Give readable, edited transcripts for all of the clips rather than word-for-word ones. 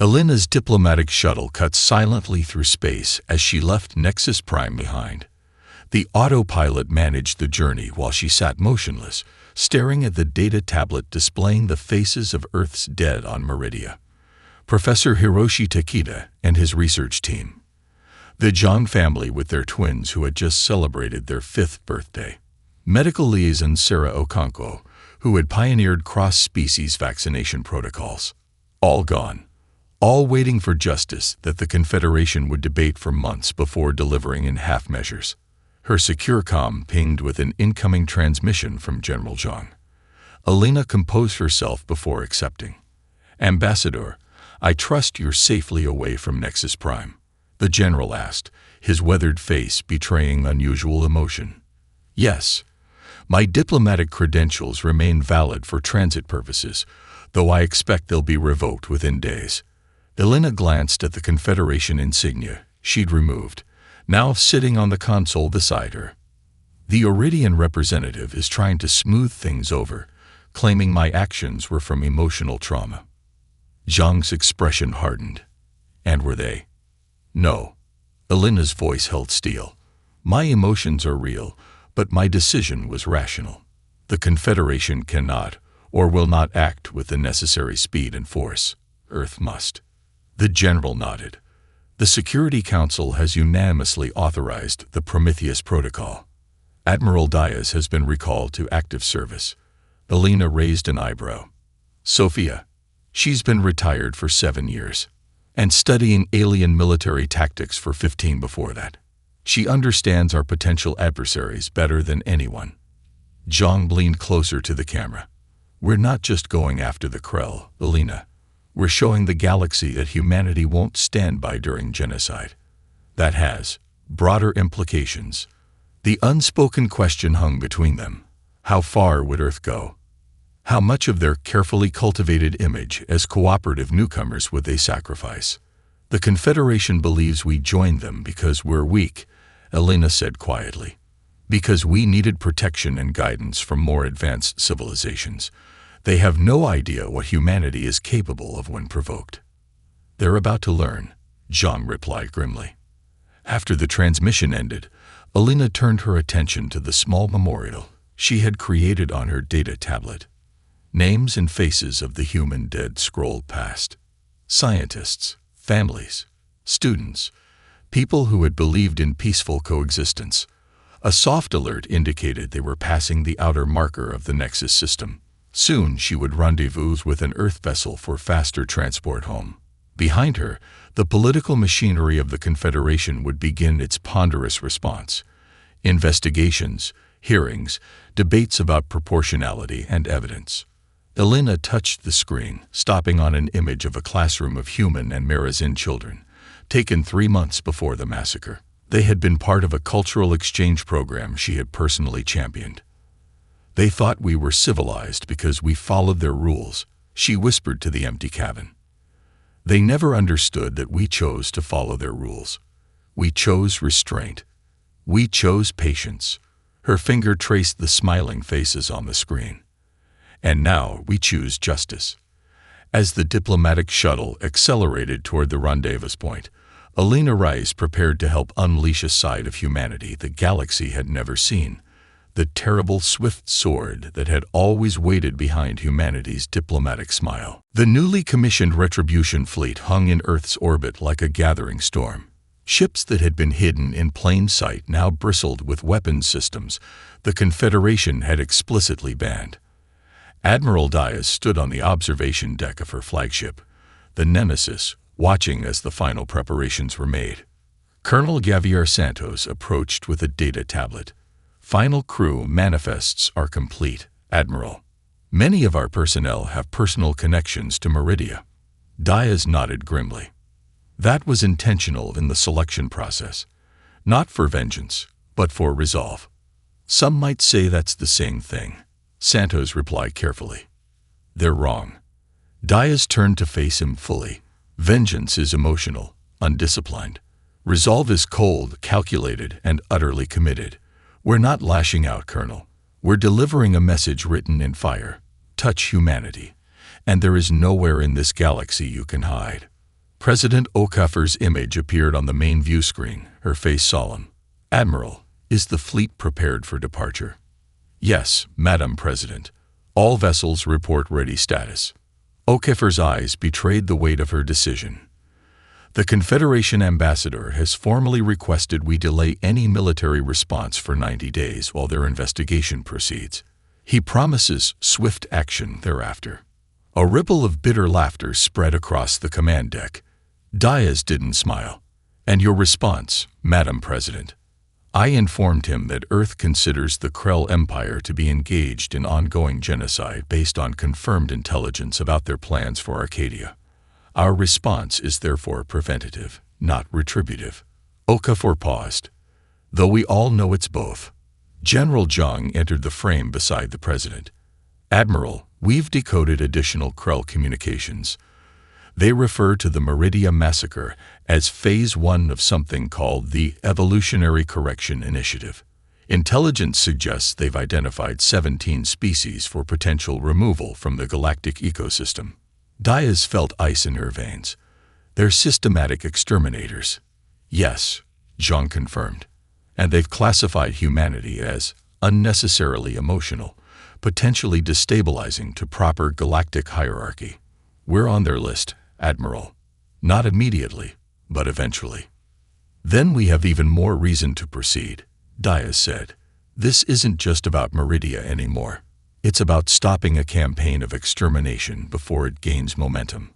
Elena's diplomatic shuttle cut silently through space as she left Nexus Prime behind. The autopilot managed the journey while she sat motionless, staring at the data tablet displaying the faces of Earth's dead on Meridia. Professor Hiroshi Takeda and his research team. The Zhang family with their twins who had just celebrated their 5th birthday. Medical liaison Sarah Okonkwo, who had pioneered cross-species vaccination protocols. All gone. All waiting for justice that the Confederation would debate for months before delivering in half measures. Her secure comm pinged with an incoming transmission from General Zhang. Elena composed herself before accepting. "Ambassador, I trust you're safely away from Nexus Prime," the general asked, his weathered face betraying unusual emotion. "Yes. My diplomatic credentials remain valid for transit purposes, though I expect they'll be revoked within days." Elena glanced at the Confederation insignia she'd removed, now sitting on the console beside her. "The Iridian representative is trying to smooth things over, claiming my actions were from emotional trauma." Zhang's expression hardened. "And were they?" "No." Elena's voice held steel. "My emotions are real, but my decision was rational. The Confederation cannot, or will not act with the necessary speed and force. Earth must." The general nodded. "The Security Council has unanimously authorized the Prometheus Protocol. Admiral Diaz has been recalled to active service." Elena raised an eyebrow. "Sophia? She's been retired for 7 years, and studying alien military tactics for 15 before that. She understands our potential adversaries better than anyone." Zhang leaned closer to the camera. "We're not just going after the Krell, Elena. We're showing the galaxy that humanity won't stand by during genocide. That has broader implications." The unspoken question hung between them. How far would Earth go? How much of their carefully cultivated image as cooperative newcomers would they sacrifice? "The Confederation believes we joined them because we're weak," Elena said quietly. "Because we needed protection and guidance from more advanced civilizations. They have no idea what humanity is capable of when provoked." "They're about to learn," Zhang replied grimly. After the transmission ended, Elena turned her attention to the small memorial she had created on her data tablet. Names and faces of the human dead scrolled past. Scientists, families, students, people who had believed in peaceful coexistence. A soft alert indicated they were passing the outer marker of the Nexus system. Soon she would rendezvous with an Earth vessel for faster transport home. Behind her, the political machinery of the Confederation would begin its ponderous response. Investigations, hearings, debates about proportionality and evidence. Elena touched the screen, stopping on an image of a classroom of human and Merazin children, taken 3 months before the massacre. They had been part of a cultural exchange program she had personally championed. "They thought we were civilized because we followed their rules," she whispered to the empty cabin. "They never understood that we chose to follow their rules. We chose restraint. We chose patience." Her finger traced the smiling faces on the screen. "And now we choose justice." As the diplomatic shuttle accelerated toward the rendezvous point, Elena Rice prepared to help unleash a side of humanity the galaxy had never seen. The terrible, swift sword that had always waited behind humanity's diplomatic smile. The newly commissioned Retribution fleet hung in Earth's orbit like a gathering storm. Ships that had been hidden in plain sight now bristled with weapons systems the Confederation had explicitly banned. Admiral Diaz stood on the observation deck of her flagship, the Nemesis, watching as the final preparations were made. Colonel Javier Santos approached with a data tablet. "Final crew manifests are complete, Admiral. Many of our personnel have personal connections to Meridia." Diaz nodded grimly. "That was intentional in the selection process. Not for vengeance, but for resolve." "Some might say that's the same thing," Santos replied carefully. "They're wrong." Diaz turned to face him fully. "Vengeance is emotional, undisciplined. Resolve is cold, calculated, and utterly committed. We're not lashing out, Colonel. We're delivering a message written in fire. Touch humanity, and there is nowhere in this galaxy you can hide." President Okafor's image appeared on the main view screen, her face solemn. "Admiral, is the fleet prepared for departure?" "Yes, Madam President. All vessels report ready status." Okafor's eyes betrayed the weight of her decision. "The Confederation ambassador has formally requested we delay any military response for 90 days while their investigation proceeds. He promises swift action thereafter." A ripple of bitter laughter spread across the command deck. Diaz didn't smile. "And your response, Madam President?" "I informed him that Earth considers the Krell Empire to be engaged in ongoing genocide based on confirmed intelligence about their plans for Arcadia. Our response is therefore preventative, not retributive." Okafor paused. "Though we all know it's both." General Zhang entered the frame beside the President. "Admiral, we've decoded additional Krell communications. They refer to the Meridia massacre as Phase 1 of something called the Evolutionary Correction Initiative. Intelligence suggests they've identified 17 species for potential removal from the galactic ecosystem." Diaz felt ice in her veins. "They're systematic exterminators." "Yes," Zhang confirmed. "And they've classified humanity as unnecessarily emotional, potentially destabilizing to proper galactic hierarchy. We're on their list, Admiral. Not immediately, but eventually." "Then we have even more reason to proceed," Diaz said. "This isn't just about Meridia anymore. It's about stopping a campaign of extermination before it gains momentum."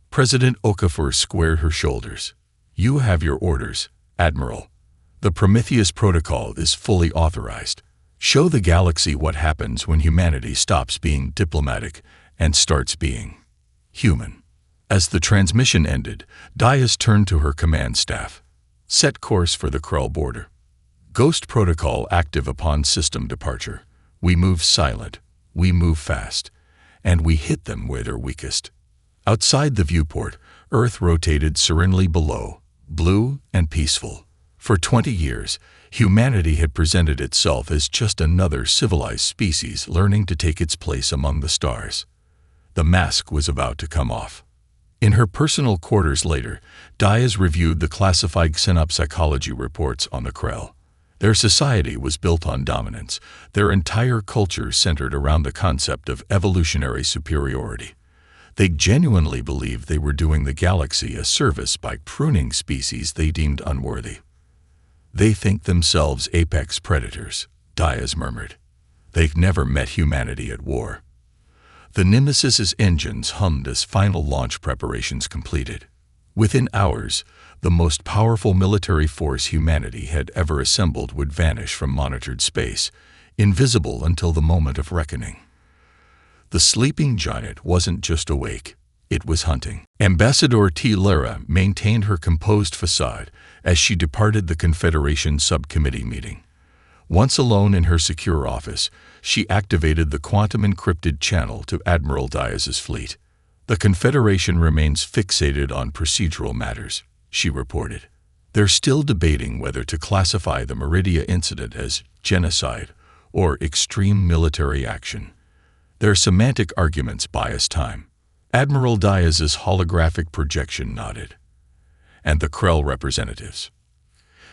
President Okafor squared her shoulders. "You have your orders, Admiral. The Prometheus Protocol is fully authorized. Show the galaxy what happens when humanity stops being diplomatic and starts being human." As the transmission ended, Diaz turned to her command staff. "Set course for the Krell border. Ghost Protocol active upon system departure. We move silent, we move fast, and we hit them where they're weakest." Outside the viewport, Earth rotated serenely below, blue and peaceful. For 20 years, humanity had presented itself as just another civilized species learning to take its place among the stars. The mask was about to come off. In her personal quarters later, Diaz reviewed the classified xenopsychology reports on the Krell. Their society was built on dominance, their entire culture centered around the concept of evolutionary superiority. They genuinely believed they were doing the galaxy a service by pruning species they deemed unworthy. "They think themselves apex predators," Diaz murmured. "They've never met humanity at war." The Nemesis's engines hummed as final launch preparations completed. Within hours, the most powerful military force humanity had ever assembled would vanish from monitored space, invisible until the moment of reckoning. The sleeping giant wasn't just awake, it was hunting. Ambassador T. Lara maintained her composed facade as she departed the Confederation subcommittee meeting. Once alone in her secure office, she activated the quantum-encrypted channel to Admiral Diaz's fleet. "The Confederation remains fixated on procedural matters," she reported. "They're still debating whether to classify the Meridia incident as genocide or extreme military action. Their semantic arguments bias time." Admiral Diaz's holographic projection nodded. "And the Krell representatives?"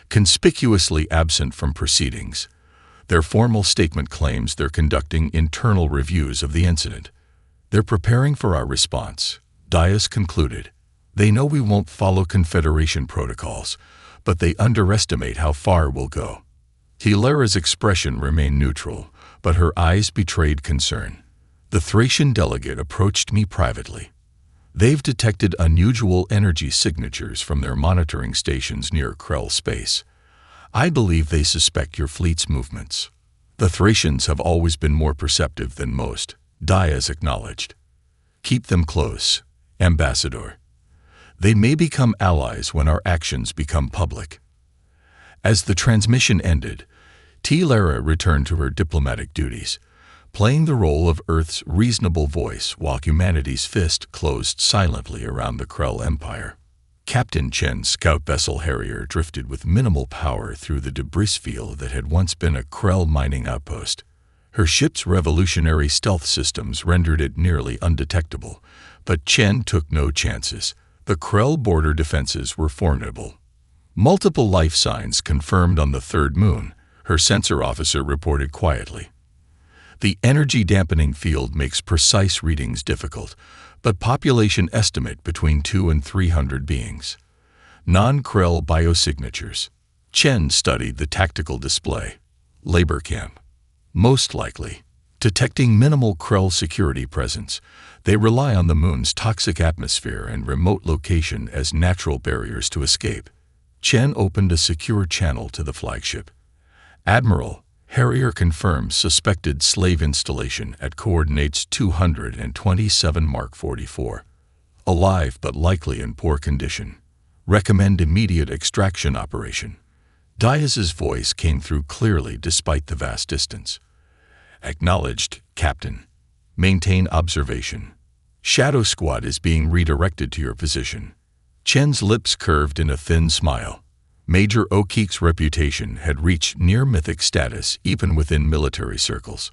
Conspicuously absent from proceedings, their formal statement claims they're conducting internal reviews of the incident. "They're preparing for our response," Diaz concluded. "They know we won't follow Confederation protocols, but they underestimate how far we'll go." Hilara's expression remained neutral, but her eyes betrayed concern. "The Thracian delegate approached me privately. They've detected unusual energy signatures from their monitoring stations near Krell space. I believe they suspect your fleet's movements." "The Thracians have always been more perceptive than most," Diaz acknowledged. "Keep them close, Ambassador. They may become allies when our actions become public." As the transmission ended, T. Lara returned to her diplomatic duties, playing the role of Earth's reasonable voice while humanity's fist closed silently around the Krell Empire. Captain Chen's scout vessel Harrier drifted with minimal power through the debris field that had once been a Krell mining outpost. Her ship's revolutionary stealth systems rendered it nearly undetectable, but Chen took no chances. The Krell border defenses were formidable. Multiple life signs confirmed on the third moon, her sensor officer reported quietly. The energy-dampening field makes precise readings difficult, but population estimate between 200 and 300 beings. Non-Krell biosignatures. Chen studied the tactical display. Labor camp. Most likely. Detecting minimal Krell security presence, they rely on the moon's toxic atmosphere and remote location as natural barriers to escape. Chen opened a secure channel to the flagship. Admiral, Harrier confirms suspected slave installation at coordinates 227 Mark 44. Alive but likely in poor condition. Recommend immediate extraction operation. Diaz's voice came through clearly despite the vast distance. Acknowledged, Captain. Maintain observation. Shadow Squad is being redirected to your position. Chen's lips curved in a thin smile. Major O'Keefe's reputation had reached near-mythic status even within military circles.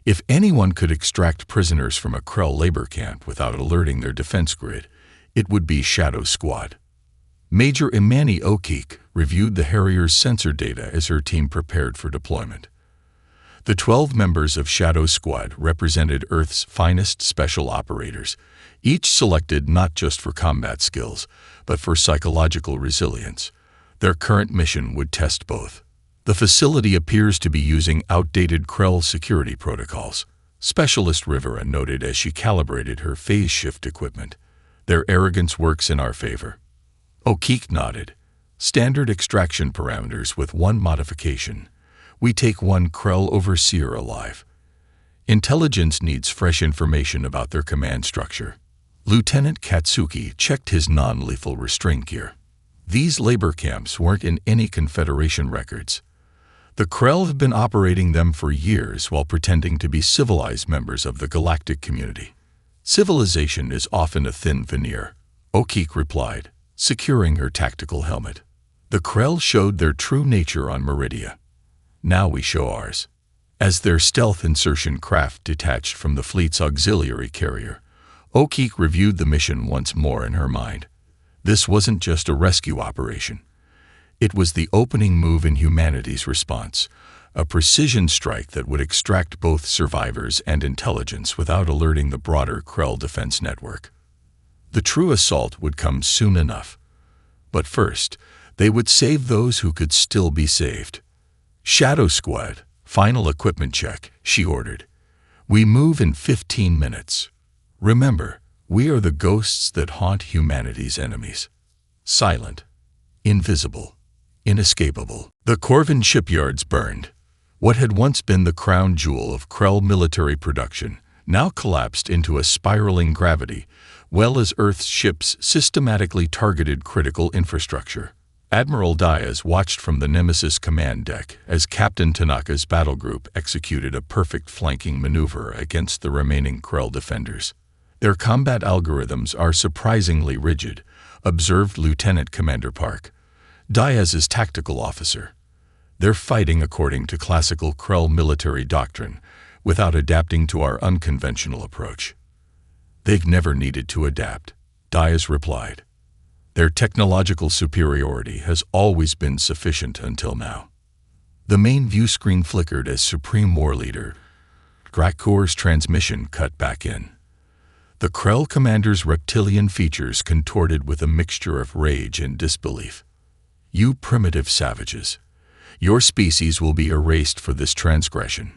If anyone could extract prisoners from a Krell labor camp without alerting their defense grid, it would be Shadow Squad. Major Imani O'Keefe reviewed the Harrier's sensor data as her team prepared for deployment. The 12 members of Shadow Squad represented Earth's finest special operators, each selected not just for combat skills, but for psychological resilience. Their current mission would test both. The facility appears to be using outdated Krell security protocols, Specialist Rivera noted as she calibrated her phase shift equipment. Their arrogance works in our favor. O'Keefe nodded. Standard extraction parameters with one modification. We take one Krell overseer alive. Intelligence needs fresh information about their command structure. Lieutenant Katsuki checked his non-lethal restraint gear. These labor camps weren't in any Confederation records. The Krell have been operating them for years while pretending to be civilized members of the Galactic community. Civilization is often a thin veneer, O'Keefe replied, securing her tactical helmet. The Krell showed their true nature on Meridia. Now we show ours. As their stealth insertion craft detached from the fleet's auxiliary carrier, O'Keefe reviewed the mission once more in her mind. This wasn't just a rescue operation. It was the opening move in humanity's response, a precision strike that would extract both survivors and intelligence without alerting the broader Krell defense network. The true assault would come soon enough. But first, they would save those who could still be saved. Shadow Squad, final equipment check, she ordered. We move in 15 minutes. Remember, we are the ghosts that haunt humanity's enemies. Silent, invisible, inescapable. The Corvin shipyards burned. What had once been the crown jewel of Krell military production now collapsed into a spiraling gravity, well as Earth's ships systematically targeted critical infrastructure. Admiral Diaz watched from the Nemesis command deck as Captain Tanaka's battle group executed a perfect flanking maneuver against the remaining Krell defenders. Their combat algorithms are surprisingly rigid, observed Lieutenant Commander Park, Diaz's tactical officer. They're fighting according to classical Krell military doctrine, without adapting to our unconventional approach. They've never needed to adapt, Diaz replied. Their technological superiority has always been sufficient until now. The main view screen flickered as Supreme War Leader Drakkor's transmission cut back in. The Krell commander's reptilian features contorted with a mixture of rage and disbelief. You primitive savages. Your species will be erased for this transgression,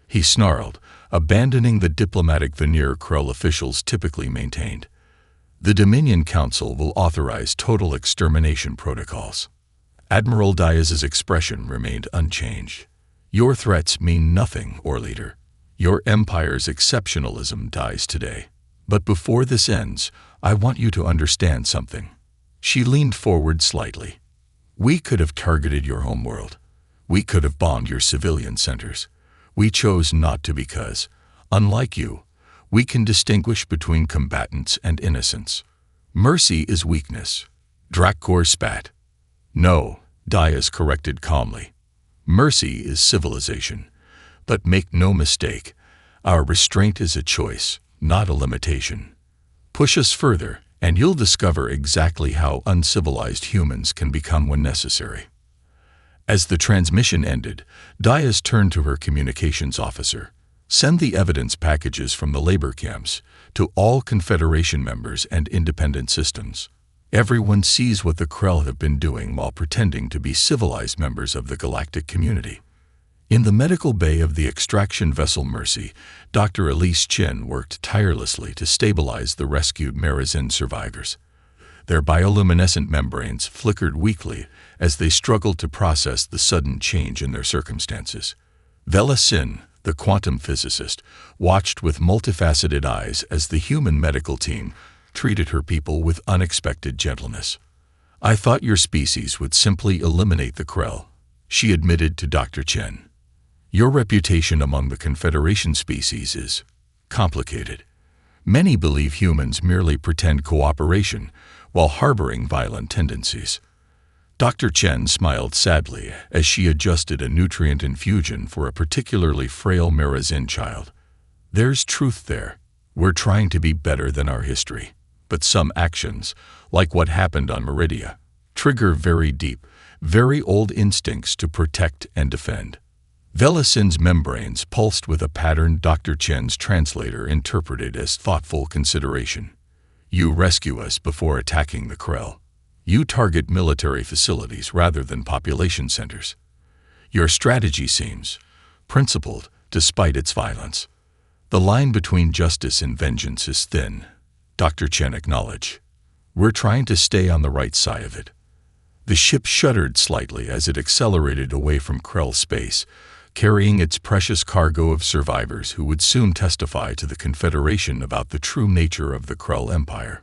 he snarled, abandoning the diplomatic veneer Krell officials typically maintained. The Dominion Council will authorize total extermination protocols. Admiral Diaz's expression remained unchanged. Your threats mean nothing, War Leader. Your empire's exceptionalism dies today. But before this ends, I want you to understand something. She leaned forward slightly. We could have targeted your homeworld. We could have bombed your civilian centers. We chose not to because, unlike you, we can distinguish between combatants and innocents. Mercy is weakness. Drakkor spat. No, Diaz corrected calmly. Mercy is civilization. But make no mistake, our restraint is a choice, not a limitation. Push us further, and you'll discover exactly how uncivilized humans can become when necessary. As the transmission ended, Dias turned to her communications officer. Send the evidence packages from the labor camps to all Confederation members and independent systems. Everyone sees what the Krell have been doing while pretending to be civilized members of the galactic community. In the medical bay of the extraction vessel Mercy, Dr. Elise Chin worked tirelessly to stabilize the rescued Merizin survivors. Their bioluminescent membranes flickered weakly as they struggled to process the sudden change in their circumstances. Vela Sin, the quantum physicist, watched with multifaceted eyes as the human medical team treated her people with unexpected gentleness. I thought your species would simply eliminate the Krell, she admitted to Dr. Chen. Your reputation among the Confederation species is complicated. Many believe humans merely pretend cooperation while harboring violent tendencies. Dr. Chen smiled sadly as she adjusted a nutrient infusion for a particularly frail Merizin child. There's truth there. We're trying to be better than our history. But some actions, like what happened on Meridia, trigger very deep, very old instincts to protect and defend. Velasin's membranes pulsed with a pattern Dr. Chen's translator interpreted as thoughtful consideration. You rescue us before attacking the Krell. You target military facilities rather than population centers. Your strategy seems principled despite its violence. The line between justice and vengeance is thin, Dr. Chen acknowledged. We're trying to stay on the right side of it. The ship shuddered slightly as it accelerated away from Krell space, carrying its precious cargo of survivors who would soon testify to the Confederation about the true nature of the Krell Empire.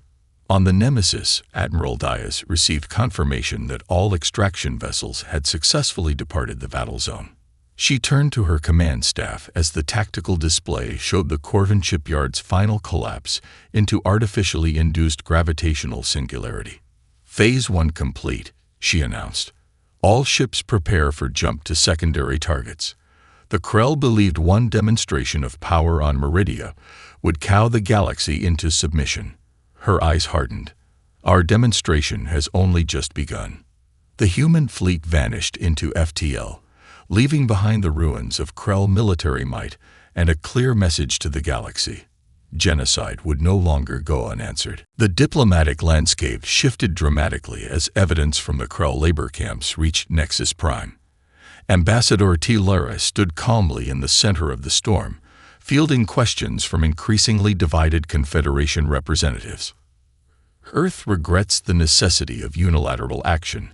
On the Nemesis, Admiral Dias received confirmation that all extraction vessels had successfully departed the battle zone. She turned to her command staff as the tactical display showed the Corvin shipyard's final collapse into artificially induced gravitational singularity. Phase 1 complete, she announced. All ships prepare for jump to secondary targets. The Krell believed one demonstration of power on Meridia would cow the galaxy into submission. Her eyes hardened. Our demonstration has only just begun. The human fleet vanished into FTL, leaving behind the ruins of Krell military might and a clear message to the galaxy. Genocide would no longer go unanswered. The diplomatic landscape shifted dramatically as evidence from the Krell labor camps reached Nexus Prime. Ambassador T. Lara stood calmly in the center of the storm, fielding questions from increasingly divided Confederation representatives. Earth regrets the necessity of unilateral action,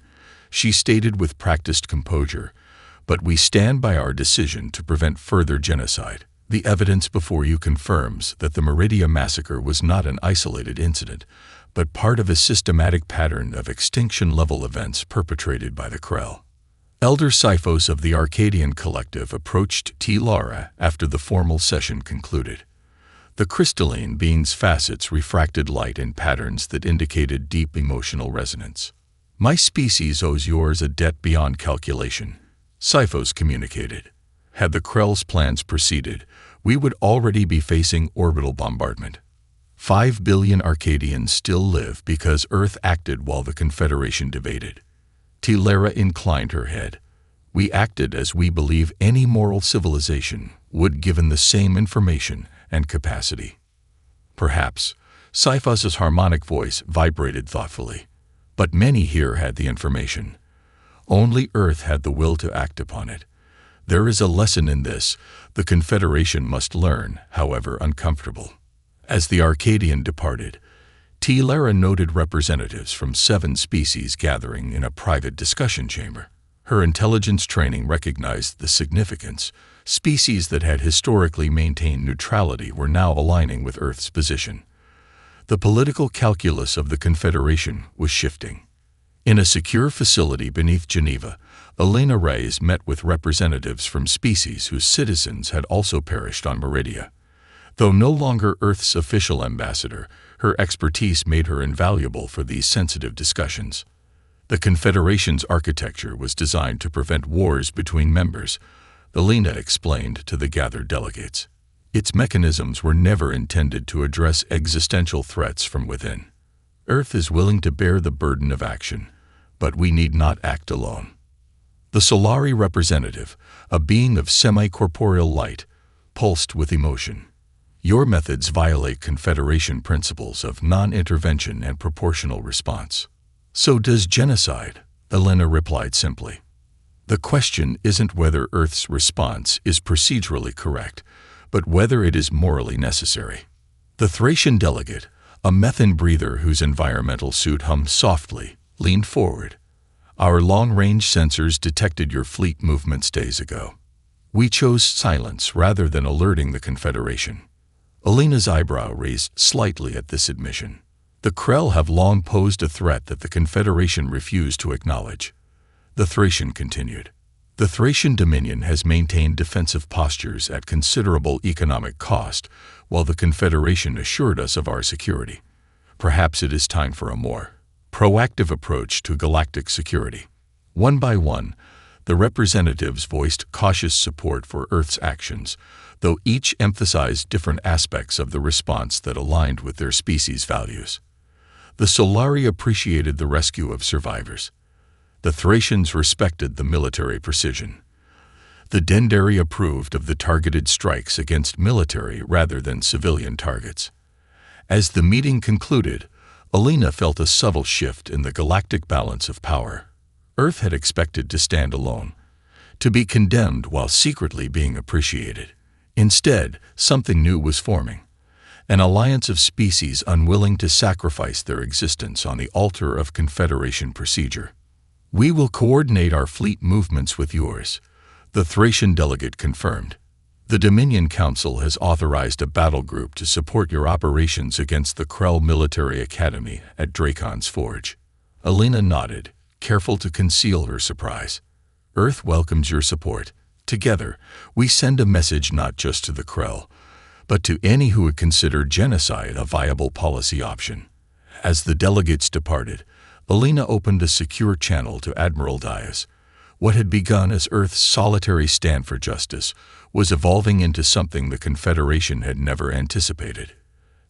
she stated with practiced composure, but we stand by our decision to prevent further genocide. The evidence before you confirms that the Meridia massacre was not an isolated incident, but part of a systematic pattern of extinction-level events perpetrated by the Krell. Elder Siphos of the Arcadian Collective approached T. Lara after the formal session concluded. The crystalline being's facets refracted light in patterns that indicated deep emotional resonance. My species owes yours a debt beyond calculation, Siphos communicated. Had the Krell's plans proceeded, we would already be facing orbital bombardment. 5 billion Arcadians still live because Earth acted while the Confederation debated. T. Lara inclined her head. We acted as we believe any moral civilization would given the same information and capacity. Perhaps, Siphos's harmonic voice vibrated thoughtfully. But many here had the information. Only Earth had the will to act upon it. There is a lesson in this the Confederation must learn, however uncomfortable. As the Arcadian departed, T. Lara noted representatives from 7 species gathering in a private discussion chamber. Her intelligence training recognized the significance. Species that had historically maintained neutrality were now aligning with Earth's position. The political calculus of the Confederation was shifting. In a secure facility beneath Geneva, Elena Reyes met with representatives from species whose citizens had also perished on Meridia. Though no longer Earth's official ambassador, her expertise made her invaluable for these sensitive discussions. The Confederation's architecture was designed to prevent wars between members, Elena explained to the gathered delegates. Its mechanisms were never intended to address existential threats from within. Earth is willing to bear the burden of action, but we need not act alone. The Solari representative, a being of semi-corporeal light, pulsed with emotion. Your methods violate Confederation principles of non-intervention and proportional response. So does genocide, Elena replied simply. The question isn't whether Earth's response is procedurally correct, but whether it is morally necessary. The Thracian delegate, a methane breather whose environmental suit hummed softly, leaned forward. Our long-range sensors detected your fleet movements days ago. We chose silence rather than alerting the Confederation. Elena's eyebrow raised slightly at this admission. The Krell have long posed a threat that the Confederation refused to acknowledge. The Thracian continued. The Thracian Dominion has maintained defensive postures at considerable economic cost, while the Confederation assured us of our security. Perhaps it is time for a more proactive approach to galactic security. One by one, the representatives voiced cautious support for Earth's actions, though each emphasized different aspects of the response that aligned with their species' values. The Solari appreciated the rescue of survivors. The Thracians respected the military precision. The Dendari approved of the targeted strikes against military rather than civilian targets. As the meeting concluded, Elena felt a subtle shift in the galactic balance of power. Earth had expected to stand alone, to be condemned while secretly being appreciated. Instead, something new was forming, an alliance of species unwilling to sacrifice their existence on the altar of Confederation procedure. We will coordinate our fleet movements with yours, the Thracian delegate confirmed. The Dominion Council has authorized a battle group to support your operations against the Krell Military Academy at Dracon's Forge. Elena nodded, careful to conceal her surprise. Earth welcomes your support. Together, we send a message not just to the Krell, but to any who would consider genocide a viable policy option. As the delegates departed, Elena opened a secure channel to Admiral Dias. What had begun as Earth's solitary stand for justice was evolving into something the Confederation had never anticipated.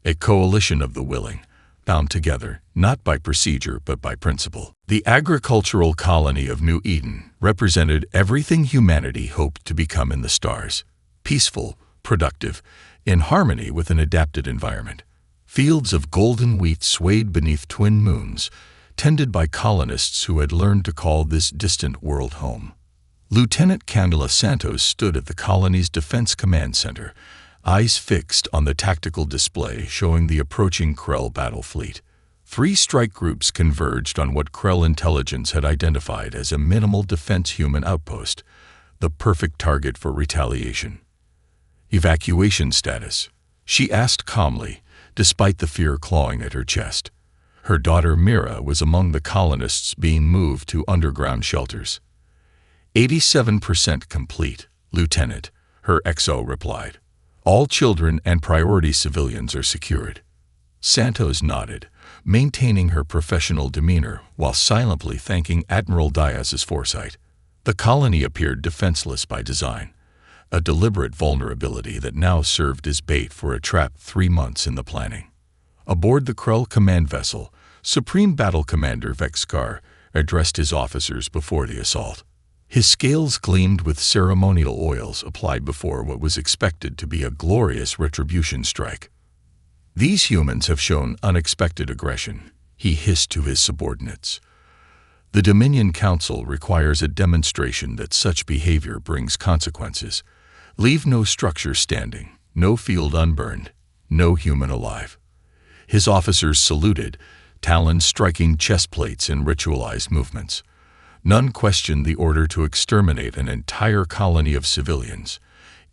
A coalition of the willing, bound together, not by procedure but by principle. The agricultural colony of New Eden represented everything humanity hoped to become in the stars: peaceful, productive, in harmony with an adapted environment. Fields of golden wheat swayed beneath twin moons, tended by colonists who had learned to call this distant world home. Lieutenant Candela Santos stood at the colony's Defense Command Center, eyes fixed on the tactical display showing the approaching Krell battle fleet. 3 strike groups converged on what Krell intelligence had identified as a minimal defense human outpost, the perfect target for retaliation. Evacuation status, she asked calmly, despite the fear clawing at her chest. Her daughter Mira was among the colonists being moved to underground shelters. 87% complete, Lieutenant, her XO replied. All children and priority civilians are secured. Santos nodded, maintaining her professional demeanor while silently thanking Admiral Diaz's foresight. The colony appeared defenseless by design, a deliberate vulnerability that now served as bait for a trap 3 months in the planning. Aboard the Krell command vessel, Supreme Battle Commander Vexkar addressed his officers before the assault. His scales gleamed with ceremonial oils applied before what was expected to be a glorious retribution strike. These humans have shown unexpected aggression, he hissed to his subordinates. The Dominion Council requires a demonstration that such behavior brings consequences. Leave no structure standing, no field unburned, no human alive. His officers saluted, talons striking chest plates in ritualized movements. None questioned the order to exterminate an entire colony of civilians.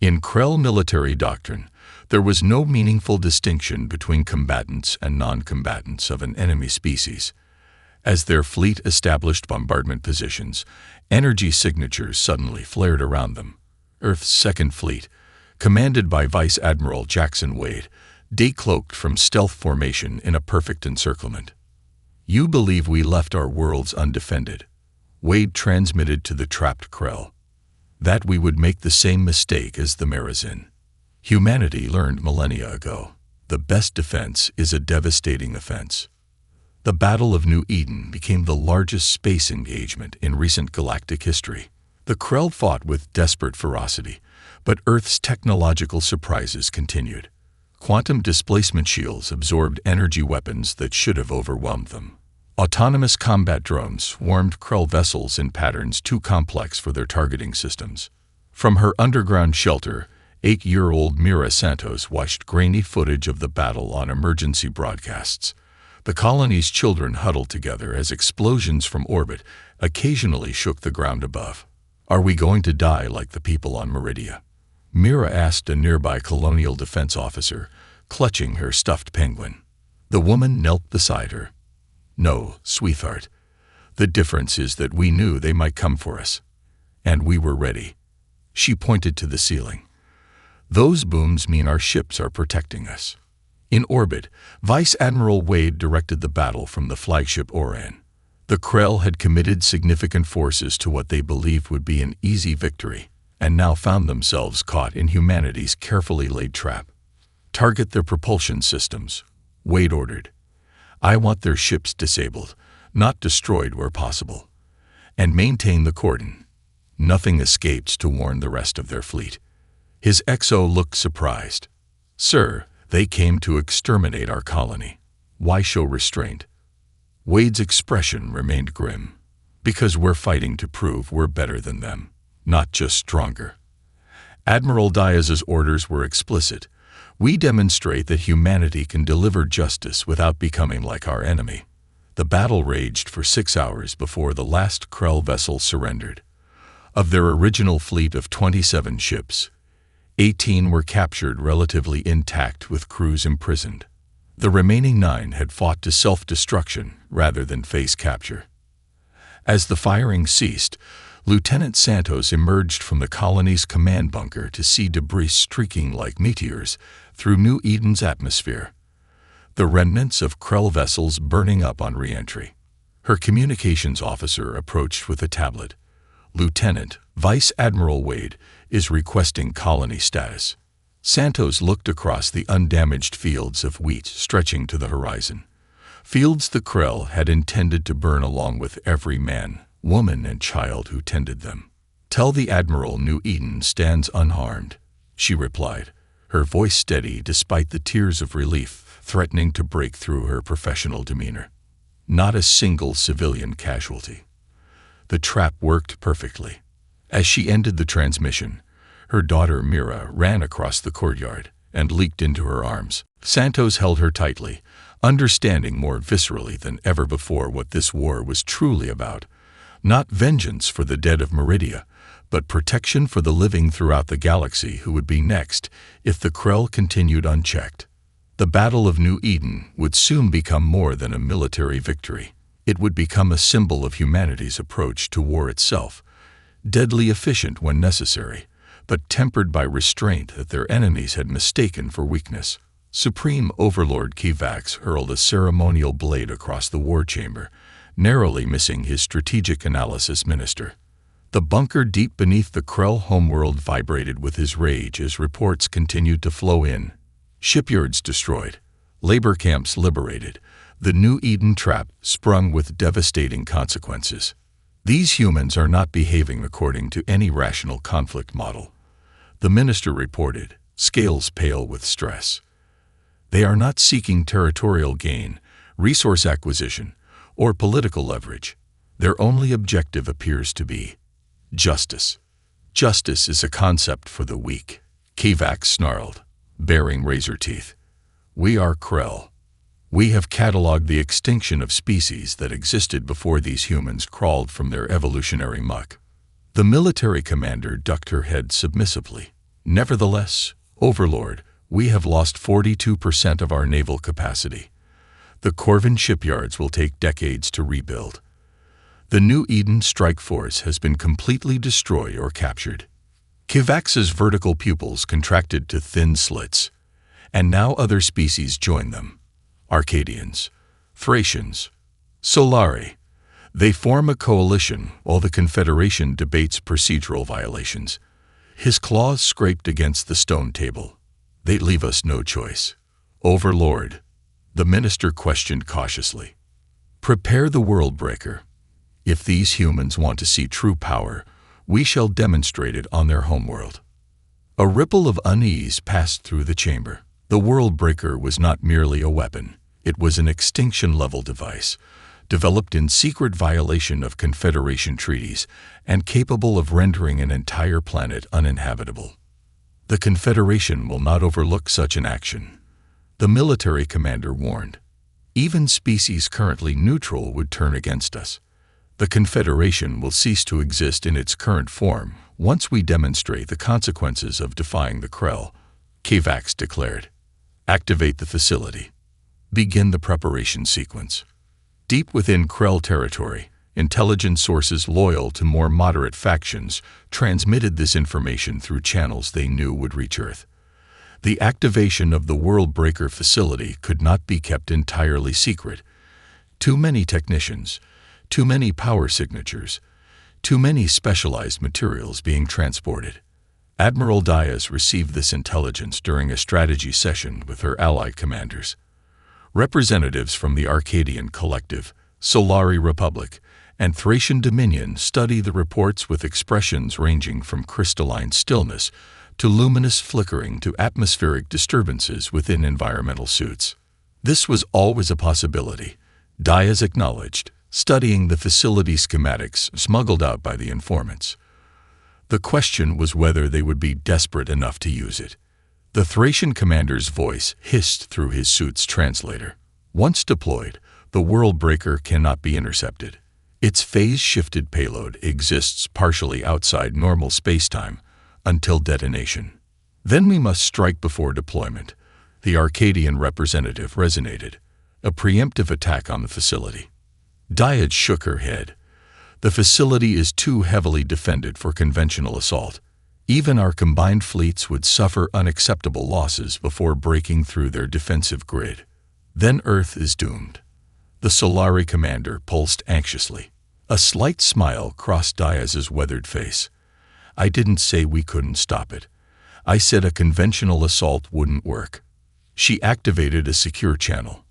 In Krell military doctrine, there was no meaningful distinction between combatants and non-combatants of an enemy species. As their fleet established bombardment positions, energy signatures suddenly flared around them. Earth's Second Fleet, commanded by Vice Admiral Jackson Wade, decloaked from stealth formation in a perfect encirclement. You believe we left our worlds undefended, Wade transmitted to the trapped Krell. That we would make the same mistake as the Merazin. Humanity learned millennia ago. The best defense is a devastating offense. The Battle of New Eden became the largest space engagement in recent galactic history. The Krell fought with desperate ferocity, but Earth's technological surprises continued. Quantum displacement shields absorbed energy weapons that should have overwhelmed them. Autonomous combat drones swarmed Krell vessels in patterns too complex for their targeting systems. From her underground shelter, 8-year-old Mira Santos watched grainy footage of the battle on emergency broadcasts. The colony's children huddled together as explosions from orbit occasionally shook the ground above. "Are we going to die like the people on Meridia?" Mira asked a nearby colonial defense officer, clutching her stuffed penguin. The woman knelt beside her. "No, sweetheart. The difference is that we knew they might come for us. And we were ready." She pointed to the ceiling. "Those booms mean our ships are protecting us." In orbit, Vice Admiral Wade directed the battle from the flagship Oran. The Krell had committed significant forces to what they believed would be an easy victory, and now found themselves caught in humanity's carefully laid trap. "Target their propulsion systems," Wade ordered. "I want their ships disabled, not destroyed where possible. And maintain the cordon. Nothing escapes to warn the rest of their fleet." His XO looked surprised. "Sir, they came to exterminate our colony. Why show restraint?" Wade's expression remained grim. "Because we're fighting to prove we're better than them, not just stronger." Admiral Diaz's orders were explicit. "We demonstrate that humanity can deliver justice without becoming like our enemy." The battle raged for 6 hours before the last Krell vessel surrendered. Of their original fleet of 27 ships, 18 were captured relatively intact with crews imprisoned. The remaining 9 had fought to self-destruction rather than face capture. As the firing ceased, Lieutenant Santos emerged from the colony's command bunker to see debris streaking like meteors through New Eden's atmosphere. The remnants of Krell vessels burning up on re-entry. Her communications officer approached with a tablet. "Lieutenant, Vice Admiral Wade is requesting colony status." Santos looked across the undamaged fields of wheat stretching to the horizon. Fields the Krell had intended to burn along with every man, woman, and child who tended them. "Tell the Admiral New Eden stands unharmed," she replied, her voice steady despite the tears of relief threatening to break through her professional demeanor. Not a single civilian casualty. The trap worked perfectly. As she ended the transmission, her daughter Mira ran across the courtyard and leaped into her arms. Santos held her tightly, understanding more viscerally than ever before what this war was truly about. Not vengeance for the dead of Meridia, but protection for the living throughout the galaxy who would be next if the Krell continued unchecked. The Battle of New Eden would soon become more than a military victory. It would become a symbol of humanity's approach to war itself, deadly efficient when necessary, but tempered by restraint that their enemies had mistaken for weakness. Supreme Overlord Kivax hurled a ceremonial blade across the war chamber, narrowly missing his strategic analysis minister. The bunker deep beneath the Krell homeworld vibrated with his rage as reports continued to flow in. Shipyards destroyed, labor camps liberated, the New Eden trap sprung with devastating consequences. These humans are not behaving according to any rational conflict model, the minister reported, scales pale with stress. They are not seeking territorial gain, resource acquisition, or political leverage. Their only objective appears to be justice. Justice is a concept for the weak, Kivax snarled, baring razor teeth. We are Krell. We have cataloged the extinction of species that existed before these humans crawled from their evolutionary muck. The military commander ducked her head submissively. Nevertheless, Overlord, we have lost 42% of our naval capacity. The Corvin shipyards will take decades to rebuild. The New Eden strike force has been completely destroyed or captured. Kivax's vertical pupils contracted to thin slits, and now other species join them. Arcadians, Thracians, Solari. They form a coalition while the Confederation debates procedural violations. His claws scraped against the stone table. They leave us no choice. Overlord, the minister questioned cautiously. Prepare the world breaker. If these humans want to see true power, we shall demonstrate it on their homeworld. A ripple of unease passed through the chamber. The world breaker was not merely a weapon. It was an extinction-level device, developed in secret violation of Confederation treaties and capable of rendering an entire planet uninhabitable. The Confederation will not overlook such an action, the military commander warned. Even species currently neutral would turn against us. The Confederation will cease to exist in its current form once we demonstrate the consequences of defying the Krell, Kavax declared. Activate the facility. Begin the preparation sequence. Deep within Krell territory, intelligence sources loyal to more moderate factions transmitted this information through channels they knew would reach Earth. The activation of the World Breaker facility could not be kept entirely secret. Too many technicians, too many power signatures, too many specialized materials being transported. Admiral Diaz received this intelligence during a strategy session with her allied commanders. Representatives from the Arcadian Collective, Solari Republic, and Thracian Dominion study the reports with expressions ranging from crystalline stillness to luminous flickering to atmospheric disturbances within environmental suits. This was always a possibility, Diaz acknowledged, studying the facility schematics smuggled out by the informants. The question was whether they would be desperate enough to use it. The Thracian commander's voice hissed through his suit's translator. Once deployed, the World Breaker cannot be intercepted. Its phase-shifted payload exists partially outside normal spacetime until detonation. Then we must strike before deployment. The Arcadian representative resonated. A preemptive attack on the facility. Diaz shook her head. The facility is too heavily defended for conventional assault. Even our combined fleets would suffer unacceptable losses before breaking through their defensive grid. Then Earth is doomed. The Solari commander pulsed anxiously. A slight smile crossed Diaz's weathered face. I didn't say we couldn't stop it. I said a conventional assault wouldn't work. She activated a secure channel.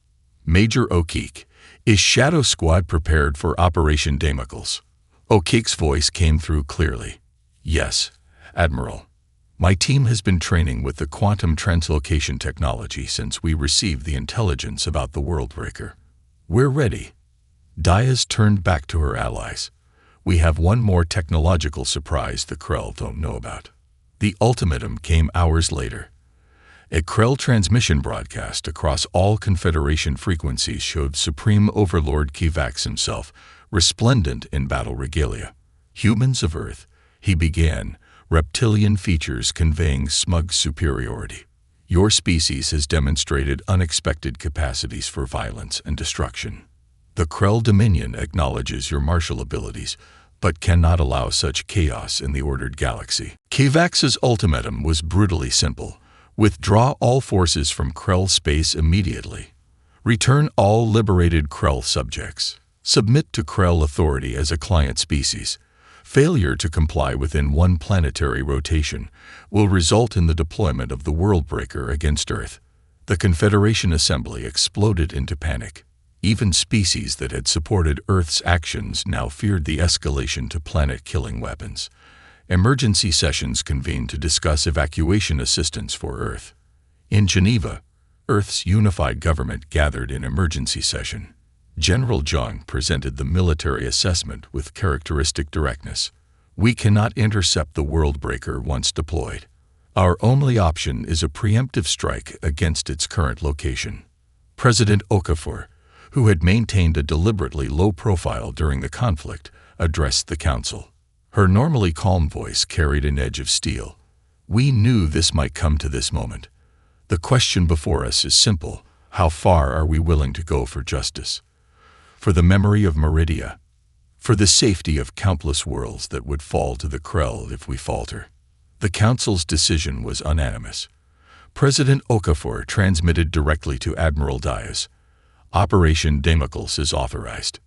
Major O'Keek, is Shadow Squad prepared for Operation Damocles? O'Keek's voice came through clearly. Yes, Admiral. My team has been training with the quantum translocation technology since we received the intelligence about the World Breaker. We're ready. Diaz turned back to her allies. We have one more technological surprise the Krell don't know about. The ultimatum came hours later. A Krell transmission broadcast across all Confederation frequencies showed Supreme Overlord Kavax himself, resplendent in battle regalia. Humans of Earth, he began, reptilian features conveying smug superiority. Your species has demonstrated unexpected capacities for violence and destruction. The Krell Dominion acknowledges your martial abilities, but cannot allow such chaos in the ordered galaxy. Kavax's ultimatum was brutally simple. Withdraw all forces from Krell space immediately. Return all liberated Krell subjects. Submit to Krell authority as a client species. Failure to comply within one planetary rotation will result in the deployment of the World Breaker against Earth. The Confederation Assembly exploded into panic. Even species that had supported Earth's actions now feared the escalation to planet-killing weapons. Emergency sessions convened to discuss evacuation assistance for Earth. In Geneva, Earth's unified government gathered in emergency session. General Jung presented the military assessment with characteristic directness. We cannot intercept the World Breaker once deployed. Our only option is a preemptive strike against its current location. President Okafor, who had maintained a deliberately low profile during the conflict, addressed the council. Her normally calm voice carried an edge of steel. We knew this might come to this moment. The question before us is simple. How far are we willing to go for justice? For the memory of Meridia? For the safety of countless worlds that would fall to the Krell if we falter? The council's decision was unanimous. President Okafor transmitted directly to Admiral Diaz. Operation Damocles is authorized.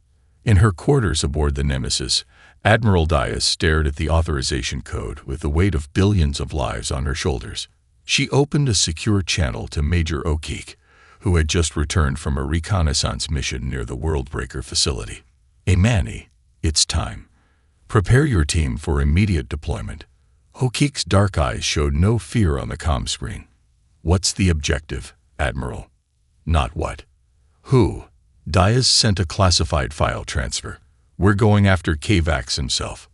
In her quarters aboard the Nemesis, Admiral Diaz stared at the authorization code with the weight of billions of lives on her shoulders. She opened a secure channel to Major O'Keek, who had just returned from a reconnaissance mission near the Worldbreaker facility. "Hey Manny, it's time. Prepare your team for immediate deployment." O'Keek's dark eyes showed no fear on the comm screen. "What's the objective, Admiral?" "Not what. Who?" Diaz sent a classified file transfer. "We're going after Kvax himself."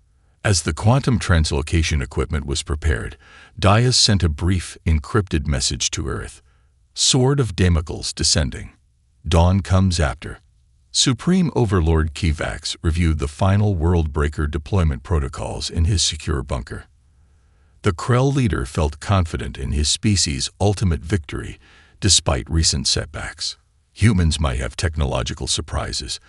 As the quantum translocation equipment was prepared, Diaz sent a brief, encrypted message to Earth. "Sword of Damocles descending. Dawn comes after." Supreme Overlord Kvax reviewed the final Worldbreaker deployment protocols in his secure bunker. The Krell leader felt confident in his species' ultimate victory, despite recent setbacks. Humans might have technological surprises,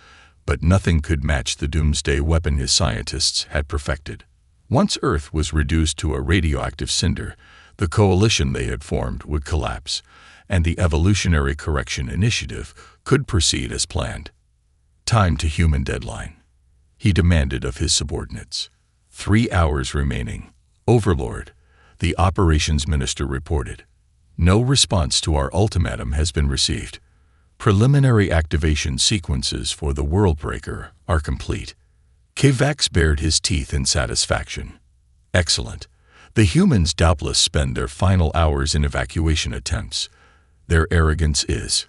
but nothing could match the doomsday weapon his scientists had perfected. Once Earth was reduced to a radioactive cinder, the coalition they had formed would collapse, and the Evolutionary Correction Initiative could proceed as planned. "Time to human deadline," he demanded of his subordinates. 3 hours remaining. "Overlord," the operations minister reported. "No response to our ultimatum has been received. Preliminary activation sequences for the Worldbreaker are complete." Kvax bared his teeth in satisfaction. "Excellent. The humans doubtless spend their final hours in evacuation attempts. Their arrogance is—"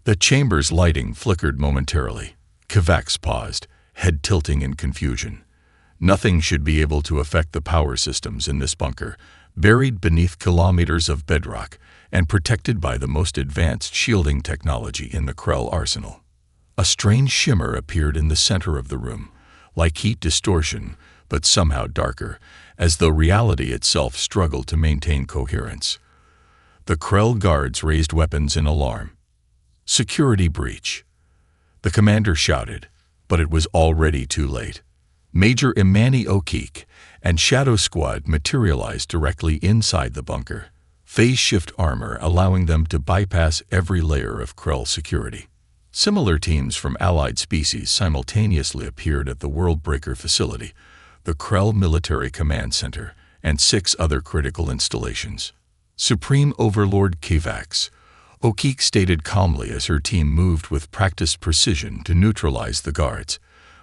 The chamber's lighting flickered momentarily. Kvax paused, head tilting in confusion. Nothing should be able to affect the power systems in this bunker, buried beneath kilometers of bedrock and protected by the most advanced shielding technology in the Krell arsenal. A strange shimmer appeared in the center of the room, like heat distortion, but somehow darker, as though reality itself struggled to maintain coherence. The Krell guards raised weapons in alarm. "Security breach," the commander shouted, but it was already too late. Major Imani O'Keek and Shadow Squad materialized directly inside the bunker, phase shift armor allowing them to bypass every layer of Krell security. Similar teams from allied species simultaneously appeared at the Worldbreaker facility, the Krell Military Command Center, and 6 other critical installations. "Supreme Overlord Kvax," O'Keek stated calmly as her team moved with practiced precision to neutralize the guards.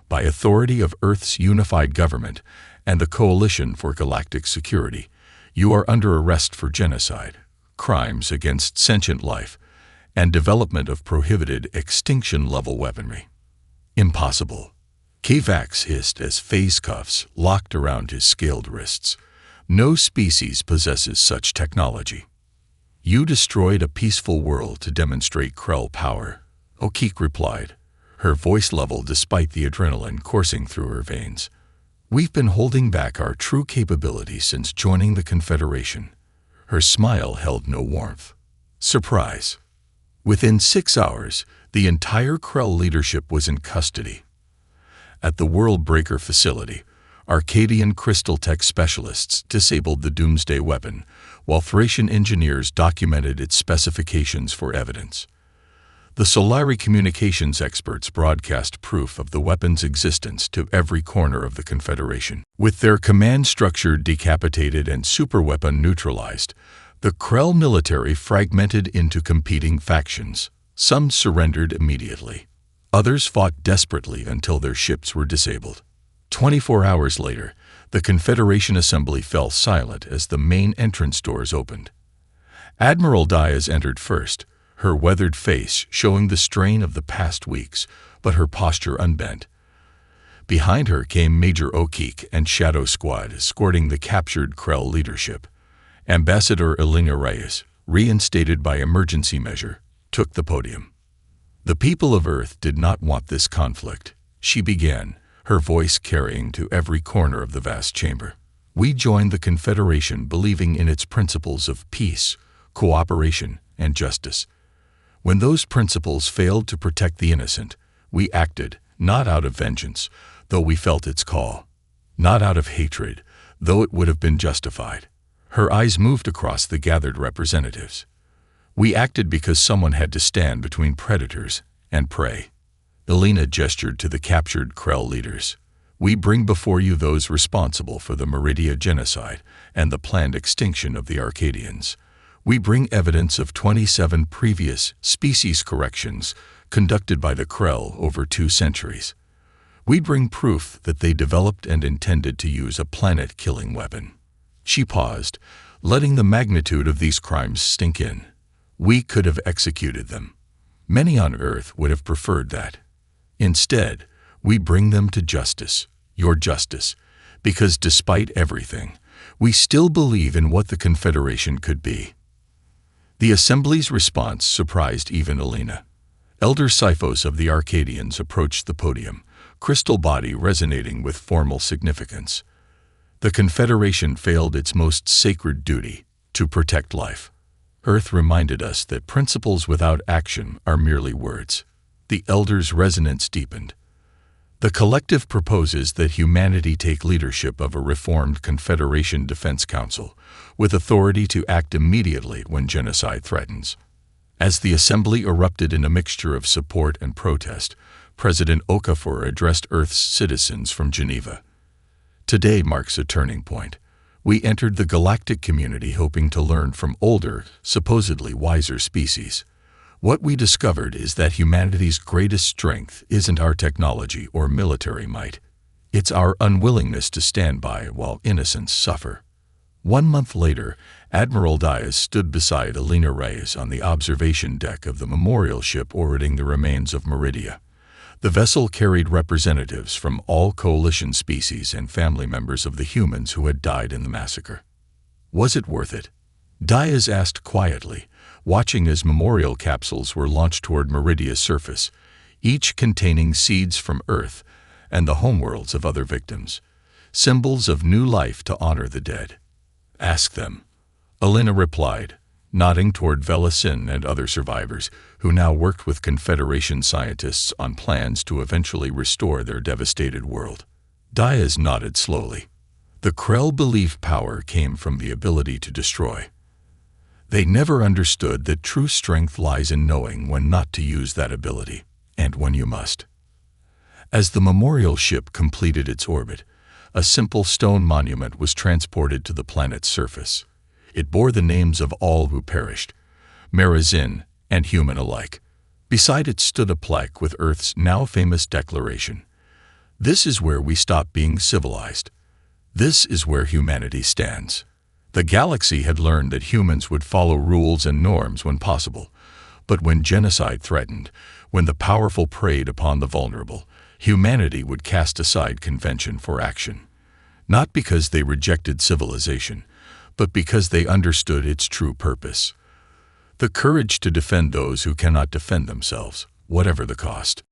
"By authority of Earth's unified government and the Coalition for Galactic Security, you are under arrest for genocide, crimes against sentient life, and development of prohibited extinction-level weaponry." "Impossible," Kvax hissed as phase cuffs locked around his scaled wrists. "No species possesses such technology." "You destroyed a peaceful world to demonstrate Krell power," O'Keek replied, her voice level despite the adrenaline coursing through her veins. "We've been holding back our true capability since joining the Confederation." Her smile held no warmth. Surprise. Within 6 hours, the entire Krell leadership was in custody. At the Worldbreaker facility, Arcadian crystal tech specialists disabled the doomsday weapon, while Thracian engineers documented its specifications for evidence. The Solari communications experts broadcast proof of the weapon's existence to every corner of the Confederation. With their command structure decapitated and superweapon neutralized, the Krell military fragmented into competing factions. Some surrendered immediately. Others fought desperately until their ships were disabled. 24 hours later, the Confederation assembly fell silent as the main entrance doors opened. Admiral Diaz entered first, her weathered face showing the strain of the past weeks, but her posture unbent. Behind her came Major O'Keek and Shadow Squad escorting the captured Krell leadership. Ambassador Elena Reyes, reinstated by emergency measure, took the podium. "The people of Earth did not want this conflict," she began, her voice carrying to every corner of the vast chamber. "We joined the Confederation believing in its principles of peace, cooperation, and justice. When those principles failed to protect the innocent, we acted, not out of vengeance, though we felt its call, not out of hatred, though it would have been justified." Her eyes moved across the gathered representatives. "We acted because someone had to stand between predators and prey." Elena gestured to the captured Krell leaders. "We bring before you those responsible for the Meridia genocide and the planned extinction of the Arcadians. We bring evidence of 27 previous species corrections conducted by the Krell over 2 centuries. We bring proof that they developed and intended to use a planet-killing weapon. She paused, letting the magnitude of these crimes sink in. We could have executed them. Many on Earth would have preferred that. Instead, we bring them to justice, your justice, because despite everything, we still believe in what the Confederation could be. The Assembly's response surprised even Alina. Elder Siphos of the Arcadians approached the podium, crystal body resonating with formal significance. The Confederation failed its most sacred duty, to protect life. Earth reminded us that principles without action are merely words. The Elders' resonance deepened. The collective proposes that humanity take leadership of a reformed Confederation Defense Council, with authority to act immediately when genocide threatens. As the assembly erupted in a mixture of support and protest, President Okafor addressed Earth's citizens from Geneva. Today marks a turning point. We entered the galactic community hoping to learn from older, supposedly wiser species. What we discovered is that humanity's greatest strength isn't our technology or military might. It's our unwillingness to stand by while innocents suffer. 1 month later, Admiral Diaz stood beside Alina Reyes on the observation deck of the memorial ship orbiting the remains of Meridia. The vessel carried representatives from all coalition species and family members of the humans who had died in the massacre. Was it worth it? Diaz asked quietly, watching as memorial capsules were launched toward Meridia's surface, each containing seeds from Earth and the homeworlds of other victims, symbols of new life to honor the dead. Ask them, Alina replied, nodding toward Velasin and other survivors who now worked with Confederation scientists on plans to eventually restore their devastated world. Diaz nodded slowly. The Krell believe power came from the ability to destroy. They never understood that true strength lies in knowing when not to use that ability, and when you must. As the memorial ship completed its orbit, a simple stone monument was transported to the planet's surface. It bore the names of all who perished, Merizin and human alike. Beside it stood a plaque with Earth's now famous declaration. This is where we stop being civilized. This is where humanity stands. The galaxy had learned that humans would follow rules and norms when possible, but when genocide threatened, when the powerful preyed upon the vulnerable, humanity would cast aside convention for action. Not because they rejected civilization, but because they understood its true purpose. The courage to defend those who cannot defend themselves, whatever the cost.